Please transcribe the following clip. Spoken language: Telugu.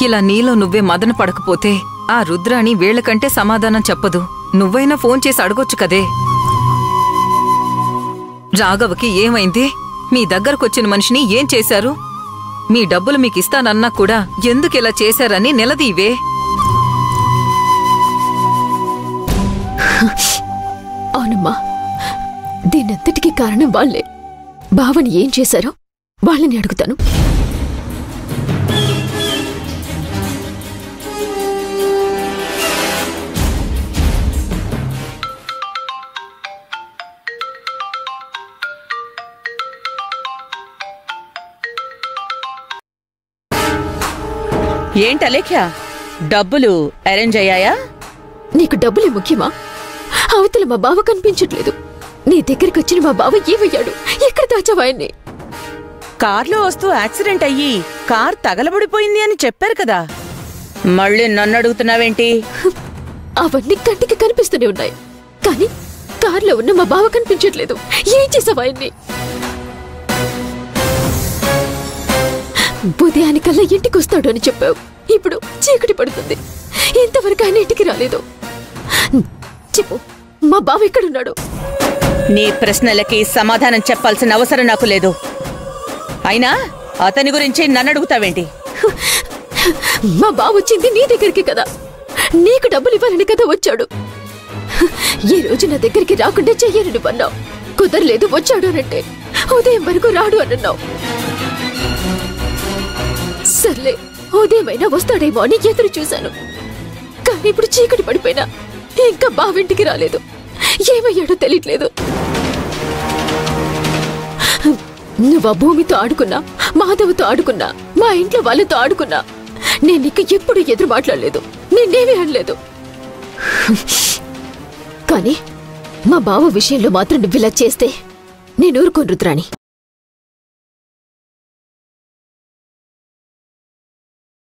ఇలా నీలో నువ్వే మదన పడకపోతే ఆ రుద్రాణి వీళ్లకంటే సమాధానం చెప్పదు. నువ్వైనా ఫోన్ చేసి అడగొచ్చు కదే. రాఘవకి ఏమైంది? మీ దగ్గరకొచ్చిన మనిషిని ఏం చేశారు? మీ డబ్బులు మీకిస్తానన్నా కూడా ఎందుకిలా చేశారని నిలదీవే. అవునమ్మా, దీనంతటికీ కారణం వాళ్లే. బావని ఏం చేశారో వాళ్ళని అడుగుతాను. ఏంటలేఖ్యా, డబ్బులు అరేంజ్ అయ్యాయా? నీకు డబ్బులే ముఖ్యమా? అవతల మా బావ కనిపించట్లేదు. నీ దగ్గరికి వచ్చిన మా బావ ఏమయ్యాడు? ఎక్కడ దాచావాయన్ని? కార్లో వస్తూ యాక్సిడెంట్ అయ్యి కార్ తగలబడిపోయింది అని చెప్పారు కదా, మళ్ళీ నన్ను అడుగుతున్నావేంటి? అవన్నీ కంటికి కనిపిస్తూనే ఉన్నాయి, కానీ కార్లో ఉన్న మా బావ కనిపించట్లేదు. ఏం చేసావాయన్ని? ఉదయానికల్లా ఇంటికొస్తాడు అని చెప్పావు. ఇప్పుడు చీకటి పడుతుంది, ఇంతవరకు ఆయన ఇంటికి రాలేదు. చెప్పు, మా బావ ఎక్కడున్నాడు? నీ ప్రశ్నలకి సమాధానం చెప్పాల్సిన అవసరం నాకు లేదు. అయినా అతని గురించి నన్ను అడుగుతావేంటి? మా బావ వచ్చింది నీ దగ్గరికి కదా, నీకు డబ్బులు ఇవ్వాలని కదా వచ్చాడు. ఈ రోజు నా దగ్గరికి రాకుండా చెయ్యను అన్నావు. కుదరలేదు వచ్చాడు అనంటే ఉదయం వరకు రాడు అనన్నావు. సర్లే, ఉదయమైనా వస్తాడేమో అని ఎదురు చూశాను. కానీ ఇప్పుడు చీకటి పడిపోయినా ఇంకా బావింటికి రాలేదు. ఏమయ్యాడో తెలియట్లేదు. నువ్వు ఆ భూమితో ఆడుకున్నా, మాధవతో ఆడుకున్నా, మా ఇంట్లో వాళ్ళతో ఆడుకున్నా, నేను నీకు ఎప్పుడు ఎదురు మాట్లాడలేదు, నేనేమీ అనలేదు. కానీ మా బావ విషయంలో మాత్రం నువ్విలా చేస్తే నేను ఊరుకోను రుద్రాణి.